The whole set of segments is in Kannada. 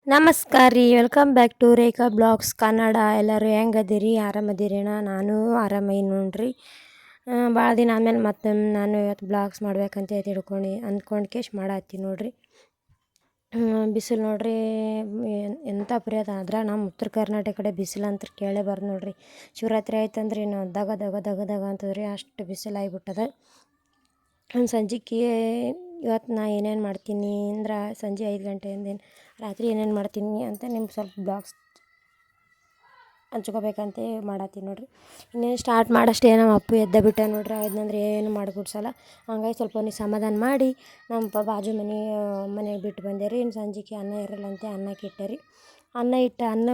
ನಮಸ್ಕಾರ ರೀ, welcome back to Rekha blogs Kannada. ಎಲ್ಲರೂ ಹೆಂಗದಿರಿ? ಆರಾಮದಿರೇನ? ನಾನು ಆರಾಮೈನಿ ನೋಡ್ರಿ. ಭಾಳ ದಿನ ಆದಮೇಲೆ ಮತ್ತೆ ನಾನು ಇವತ್ತು ಬ್ಲಾಗ್ಸ್ ಮಾಡ್ಬೇಕಂತ ಅಂದ್ಕೊಂಡು ಕೇಶ್ ಮಾಡತ್ತೀನಿ ನೋಡ್ರಿ. ಬಿಸಿಲು ನೋಡ್ರಿ ಎಂಥ ಪ್ರಿಯದ ಆದ್ರೆ ನಮ್ಮ ಉತ್ತರ ಕರ್ನಾಟಕ ಕಡೆ ಬಿಸಿಲು ಅಂತ ಕೇಳೇಬಾರ್ದು ನೋಡ್ರಿ. ಶಿವರಾತ್ರಿ ಆಯ್ತಂದ್ರೆ ಇನ್ನು ದಗ ದಗ ದಗ ದಗ ಅಂತದ್ರಿ, ಅಷ್ಟು ಬಿಸಿಲು ಆಗಿಬಿಟ್ಟದ. ಸಂಜೆಗೆ ಇವತ್ತು ನಾ ಏನೇನು ಮಾಡ್ತೀನಿ ಅಂದ್ರೆ ಸಂಜೆ 5 ಗಂಟೆಯಿಂದ ರಾತ್ರಿ ಏನೇನು ಮಾಡ್ತೀನಿ ಅಂತ ನಿಮ್ಗೆ ಸ್ವಲ್ಪ ಬ್ಲಾಗ್ಸ್ ಹಂಚ್ಕೋಬೇಕಂತ ಮಾಡತ್ತೀನಿ ನೋಡ್ರಿ. ಇನ್ನೇನು ಸ್ಟಾರ್ಟ್ ಮಾಡಷ್ಟೇ ನಮ್ಮ ಅಪ್ಪು ಎದ್ದ ಬಿಟ್ಟ ನೋಡ್ರಿ. ಅದನ್ನಂದ್ರೆ ಏನು ಮಾಡಿಬಿಡ್ಸಲ್ಲ. ಹಂಗಾಗಿ ಸ್ವಲ್ಪ ಅವ್ನಿಗೆ ಸಮಾಧಾನ ಮಾಡಿ ನಮ್ಮ ಬಾಜು ಮನೆಗೆ ಬಿಟ್ಟು ಬಂದೆ ರೀ. ಇನ್ನು ಸಂಜೆಗೆ ಅನ್ನ ಇರಲ್ಲಂತೆ ಅನ್ನಕ್ಕೆ ಇಟ್ಟೆ ರೀ. ಅನ್ನ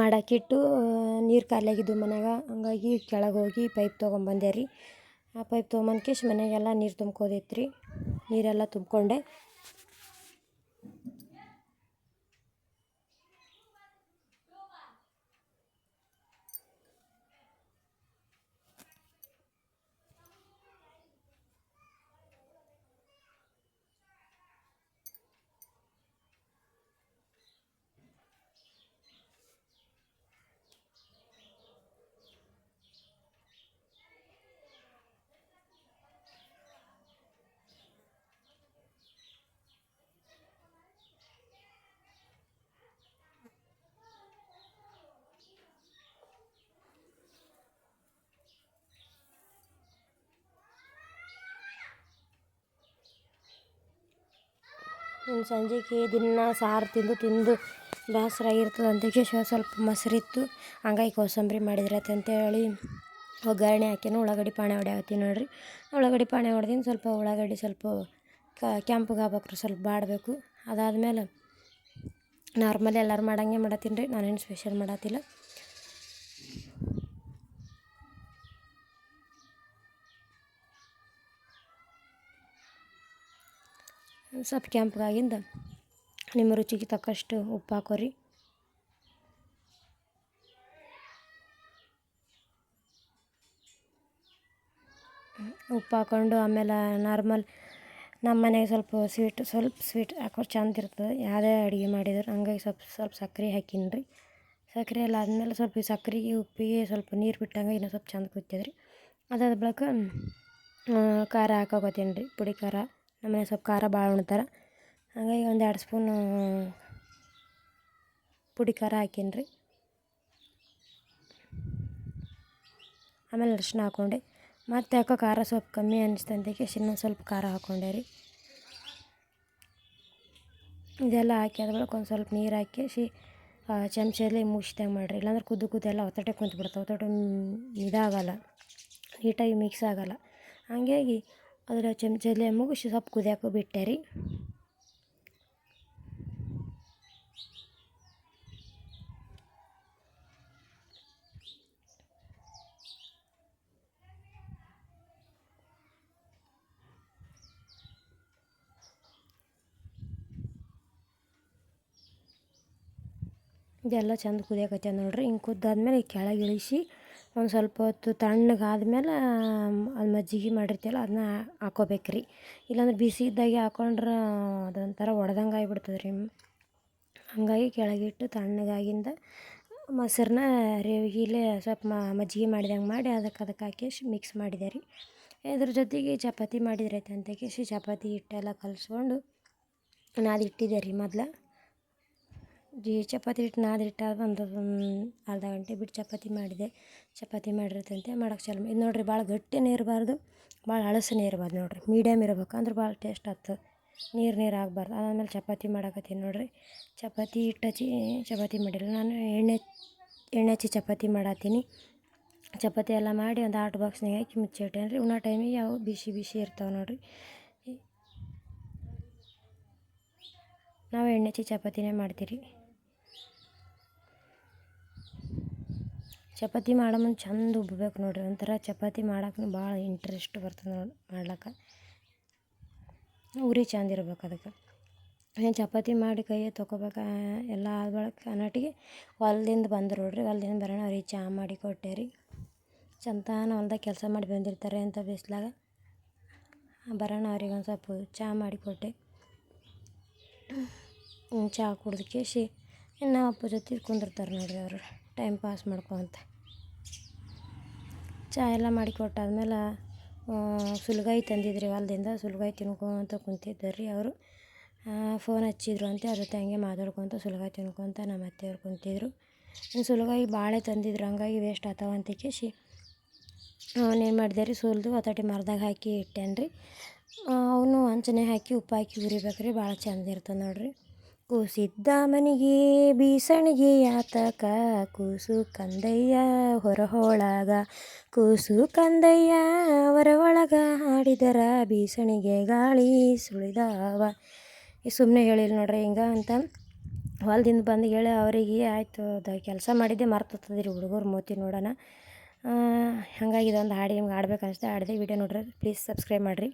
ಮಾಡೋಕ್ಕಿಟ್ಟು ನೀರು ಖಾಲಿಯಾಗಿದ್ದು ಮನೆಯಾಗ. ಹಂಗಾಗಿ ಕೆಳಗೆ ಹೋಗಿ ಪೈಪ್ ತೊಗೊಂಬಂದೆ ರೀ. ಆ ಪೈಪ್ ತೊಗೊಂಬಂದ್ಕೇಶ್ ಮನೆಗೆಲ್ಲ ನೀರು ತುಂಬ್ಕೋದೈತೆ ರೀ. ನೀರೆಲ್ಲ ತುಂಬ್ಕೊಂಡೆ. ಇನ್ನು ಸಂಜೆಗೆ ದಿನ ಸಾರು ತಿಂದು ಬೇಸರ ಆಗಿರ್ತದೆ ಅಂತೇಳಿ ಸ್ವಲ್ಪ ಮೊಸರಿತ್ತು. ಹಂಗಾಗಿ ಕೋಸಂಬರಿ ಮಾಡಿದ್ರೆ ಅಂತೇಳಿ ಒಗ್ಗರಣೆ ಹಾಕಿನ ಉಳ್ಳಾಗಡ್ಡಿ ಪಾಣೆ ಹೊಡ್ಯಾಕತ್ತೀನಿ ನೋಡ್ರಿ. ಉಳ್ಳಾಗಡ್ಡಿ ಪಾಣೆ ಹೊಡ್ದಿನ ಸ್ವಲ್ಪ ಉಳ್ಳಾಗಡ್ಡಿ ಸ್ವಲ್ಪ ಕೆಂಪಗೆ ಆಗ್ಬೇಕ್ರಿ, ಸ್ವಲ್ಪ ಬಾಡಬೇಕು. ಅದಾದಮೇಲೆ ನಾರ್ಮಲಿ ಎಲ್ಲರೂ ಮಾಡಂಗೆ ಮಾಡತ್ತೀನಿ ರೀ, ನಾನೇನು ಸ್ಪೆಷಲ್ ಮಾಡತ್ತಿಲ್ಲ. ಸ್ವಲ್ಪ ಕೆಂಪಗಾಗಿಂದ ನಿಮ್ಮ ರುಚಿಗೆ ತಕ್ಕಷ್ಟು ಉಪ್ಪು ಹಾಕೋರಿ. ಉಪ್ಪು ಹಾಕ್ಕೊಂಡು ಆಮೇಲೆ ನಾರ್ಮಲ್ ನಮ್ಮ ಮನೆಗೆ ಸ್ವಲ್ಪ ಸ್ವೀಟ್ ಹಾಕೋರು ಚಂದ ಇರ್ತದೆ ಯಾವುದೇ ಅಡುಗೆ ಮಾಡಿದ್ರು. ಹಂಗಾಗಿ ಸ್ವಲ್ಪ ಸಕ್ಕರೆ ಹಾಕೀನಿ ರೀ. ಸಕ್ಕರೆ ಎಲ್ಲ ಆದಮೇಲೆ ಸ್ವಲ್ಪ ಸಕ್ಕರೆಗೆ ಉಪ್ಪಿಗೆ ಸ್ವಲ್ಪ ನೀರು ಬಿಟ್ಟಂಗೆ ಇನ್ನೂ ಸ್ವಲ್ಪ ಚಂದ ಕುದಿತದ್ರಿ. ಅದಾದ ಬಳಿಕ ಖಾರ ಹಾಕೋಕತ್ತೀನಿ ರೀ, ಪುಡಿ ಖಾರ. ನಮ್ಮನೆ ಸ್ವಲ್ಪ ಖಾರ ಭಾಳ ಉಣ್ತಾರೆ, ಹಂಗಾಗಿ 1-2 ಸ್ಪೂನು ಪುಡಿ ಖಾರ ಹಾಕೀನಿ ರೀ. ಆಮೇಲೆ ಅರಿಶಿನ ಹಾಕ್ಕೊಂಡೆ. ಮತ್ತು ಯಾಕೋ ಖಾರ ಸ್ವಲ್ಪ ಕಮ್ಮಿ ಅನ್ನಿಸ್ತಂತೇಳಿ ಇನ್ನೊಂದು ಸ್ವಲ್ಪ ಖಾರ ಹಾಕ್ಕೊಂಡೆ ರೀ. ಇದೆಲ್ಲ ಹಾಕಿ ಆದ ಬಳಿಕ ಒಂದು ಸ್ವಲ್ಪ ನೀರು ಹಾಕಿ ಚಮಚಲ್ಲಿ ಮುಗಿಸ್ದಂಗೆ ಮಾಡಿರಿ. ಇಲ್ಲಾಂದ್ರೆ ಕುದ್ದು ಎಲ್ಲ ಒತ್ತಟೆ ಕುಂತ್ಬಿಡ್ತಾವೆ. ಒತ್ತಟೆ ಇದಾಗಲ್ಲ, ನೀಟಾಗಿ ಮಿಕ್ಸ್ ಆಗೋಲ್ಲ. ಹಂಗಾಗಿ ಅದರ ಚಮಚಲ್ಲೇ ಮುಗಿಸಿ ಸ್ವಲ್ಪ ಕುದಿಯೋಕೆ ಬಿಟ್ಟೆ ರೀ. ಇದೆಲ್ಲ ಚೆಂದ ಕುದಿಯಕತ್ತೆ ನೋಡ್ರಿ. ಹಿಂಗೆ ಕುದ್ದಾದ್ಮೇಲೆ ಕೆಳಗೆ ಇಳಿಸಿ ಒಂದು ಸ್ವಲ್ಪ ಹೊತ್ತು ತಣ್ಣಗಾದ್ಮೇಲೆ ಅದು ಮಜ್ಜಿಗೆ ಮಾಡಿರ್ತೀವಲ್ಲ ಅದನ್ನ ಹಾಕ್ಕೋಬೇಕ್ರಿ. ಇಲ್ಲಾಂದ್ರೆ ಬಿಸಿ ಇದ್ದಾಗೆ ಹಾಕ್ಕೊಂಡ್ರೆ ಅದೊಂಥರ ಒಡೆದಂಗೆ ಆಗಿಬಿಡ್ತದೆ ರೀ. ಹಂಗಾಗಿ ಕೆಳಗಿಟ್ಟು ತಣ್ಣಗಾಗಿಂದ ಮೊಸರನ್ನ ರೇವಿಗಿಲೇ ಸ್ವಲ್ಪ ಮಜ್ಜಿಗೆ ಮಾಡಿದಂಗೆ ಮಾಡಿ ಅದಕ್ಕೆ ಹಾಕಿ ಮಿಕ್ಸ್ ಮಾಡಿದೆ ರೀ. ಇದ್ರ ಜೊತೆಗೆ ಚಪಾತಿ ಮಾಡಿದ್ರೈತೆ ಅಂತ ಚಪಾತಿ ಹಿಟ್ಟೆಲ್ಲ ಕಲಿಸ್ಕೊಂಡು ನಾದಿಟ್ಟಿದ್ದೆ ರೀ. ಮೊದಲು ಚಪಾತಿ ಹಿಟ್ಟು ನಾದಿಟ್ಟಾಗ ಒಂದು ಅರ್ಧ ಗಂಟೆ ಬಿಟ್ಟು ಚಪಾತಿ ಮಾಡಿದೆ. ಚಪಾತಿ ಮಾಡಿರ್ತಂತೆ ಮಾಡೋಕೆ ಚಾಲು ಇದು ನೋಡಿರಿ. ಭಾಳ ಗಟ್ಟಿನೇ ಇರಬಾರ್ದು, ಭಾಳ ಹಳಸನೇ ಇರಬಾರ್ದು ನೋಡಿರಿ. ಮೀಡಿಯಮ್ ಇರಬೇಕು, ಅಂದ್ರೆ ಭಾಳ ಟೇಸ್ಟ್ ಆಗ್ತದೆ. ನೀರು ಆಗಬಾರ್ದು. ಅದಾದಮೇಲೆ ಚಪಾತಿ ಮಾಡಕತ್ತೀನಿ ನೋಡಿರಿ. ಚಪಾತಿ ಹಿಟ್ಟು ಹಚ್ಚಿ ಚಪಾತಿ ಮಾಡಿಲ್ಲ, ನಾನು ಎಣ್ಣೆ ಹಚ್ಚಿ ಚಪಾತಿ ಮಾಡತ್ತೀನಿ. ಚಪಾತಿ ಎಲ್ಲ ಮಾಡಿ ಒಂದು ಆಟ್ ಬಾಕ್ಸ್ನಾಗ ಹಾಕಿ ಮುಚ್ಚಿಟ್ಟೇನೆ ರೀ. ಉಣ್ಣೋ ಟೈಮಿಗೆ ಯಾವ ಬಿಸಿ ಇರ್ತಾವೆ ನೋಡಿರಿ. ನಾವು ಎಣ್ಣೆ ಹಚ್ಚಿ ಚಪಾತಿನೇ ಮಾಡ್ತೀರಿ. ಚಪಾತಿ ಮಾಡೋ ಮುಂದೆ ಚಂದ ಉಬ್ಬಬೇಕು ನೋಡಿರಿ. ಒಂಥರ ಚಪಾತಿ ಮಾಡೋಕೆ ಭಾಳ ಇಂಟ್ರೆಸ್ಟ್ ಬರ್ತದೆ ನೋಡಿ ಮಾಡ್ಲಿಕ್ಕೆ. ಉರಿ ಚಂದ ಇರ್ಬೇಕು ಅದಕ್ಕೆ. ಏನು ಚಪಾತಿ ಮಾಡಿ ಕೈಯ್ಯ ತೊಗೋಬೇಕು ಎಲ್ಲ ಆದ ಬಳಿಕ ಅನ್ನಟ್ಟಿಗೆ ಹೊಲದಿಂದ ಬಂದರು ನೋಡ್ರಿ. ಹೊಲದಿಂದ ಬರೋಣ ಅವ್ರಿಗೆ ಚಹಾ ಮಾಡಿ ಕೊಟ್ಟೆ ರೀ. ಚಂತಾನ ಹೊಲ್ದಾಗ ಕೆಲಸ ಮಾಡಿ ಬಂದಿರ್ತಾರೆ ಅಂತ ಬಿಸ್ಲಾಗ ಬರೋಣ ಅವ್ರಿಗೆ ಒಂದು ಸ್ವಲ್ಪ ಚಹಾ ಮಾಡಿಕೊಟ್ಟೆ. ಚಹಾ ಕುಡ್ದು ಕೇಸಿ ಇನ್ನು ಅಪ್ಪ ಜೊತೆ ಕುಂದಿರ್ತಾರೆ ನೋಡಿರಿ ಅವರು ಟೈಮ್ ಪಾಸ್ ಮಾಡ್ಕೊತ. ಚಹಾ ಎಲ್ಲ ಮಾಡಿ ಕೊಟ್ಟಾದ್ಮೇಲೆ ಸುಲ್ಗಾಯಿ ತಂದಿದ್ರಿ ಹೊಲದಿಂದ. ಸುಲ್ಗಾಯಿ ತಿನ್ಕೊತ ಕುಂತಿದ್ದಾರೆ ರೀ ಅವರು. ಫೋನ್ ಹಚ್ಚಿದ್ರು ಅಂತ ಅವ್ರ ಜೊತೆ ಹಂಗೆ ಮಾತಾಡ್ಕೊತ ಸುಲ್ಗಾಯಿ ತಿನ್ಕೊತ ನಮ್ಮ ಅತ್ತೆಯವ್ರು ಕುಂತಿದ್ರು. ಇನ್ನು ಸುಲ್ಗಾಯಿ ಭಾಳ ತಂದಿದ್ರು, ಹಂಗಾಗಿ ವೇಸ್ಟ್ ಆತಾವ ಅಂತ ಕೇಸಿ ಅವನೇನು ಮಾಡಿದೆ ರೀ, ಸುಲಿದು ಒತ್ತಟಿ ಮರದಾಗ ಹಾಕಿ ಇಟ್ಟೇನೆ ರೀ. ಅವನು ಹಂಚನೆ ಹಾಕಿ ಉಪ್ಪು ಹಾಕಿ ಉರಿಬೇಕು ರೀ, ಭಾಳ ಚಂದ ಇರ್ತದೆ ನೋಡಿರಿ. ಕೂಸಿದ್ದ ಮನೆಗೆ ಬೀಸಣಿಗೆ ಯಾತಕ, ಕೂಸು ಕಂದಯ್ಯ ಹೊರಹೊಳಗ, ಕೂಸು ಕಂದಯ್ಯ ಹೊರ ಒಳಗ, ಹಾಡಿದರ ಬೀಸಣಿಗೆ ಗಾಳಿ ಸುಳಿದಾವ. ಈ ಸುಮ್ಮನೆ ಹೇಳಿಲ್ಲ ನೋಡ್ರಿ ಹಿಂಗೆ ಅಂತ ಹೊಲದಿಂದ ಬಂದು ಹೇಳಿ ಅವರಿಗೆ ಆಯಿತು ಕೆಲಸ ಮಾಡಿದ್ದೆ ಮರ್ತೋಗ್ತದೆ ರೀ ಹುಡುಗರು ಮೂತಿ ನೋಡೋಣ. ಹಾಗಾಗಿ ಇದೊಂದು ಹಾಡು ನಿಮ್ಗೆ ಆಡ್ಬೇಕು ಅನಿಸ್ತು, ಹಾಡಿದೆ. ವಿಡಿಯೋ ನೋಡ್ರಿ, ಪ್ಲೀಸ್ ಸಬ್ಸ್ಕ್ರೈಬ್ ಮಾಡಿರಿ.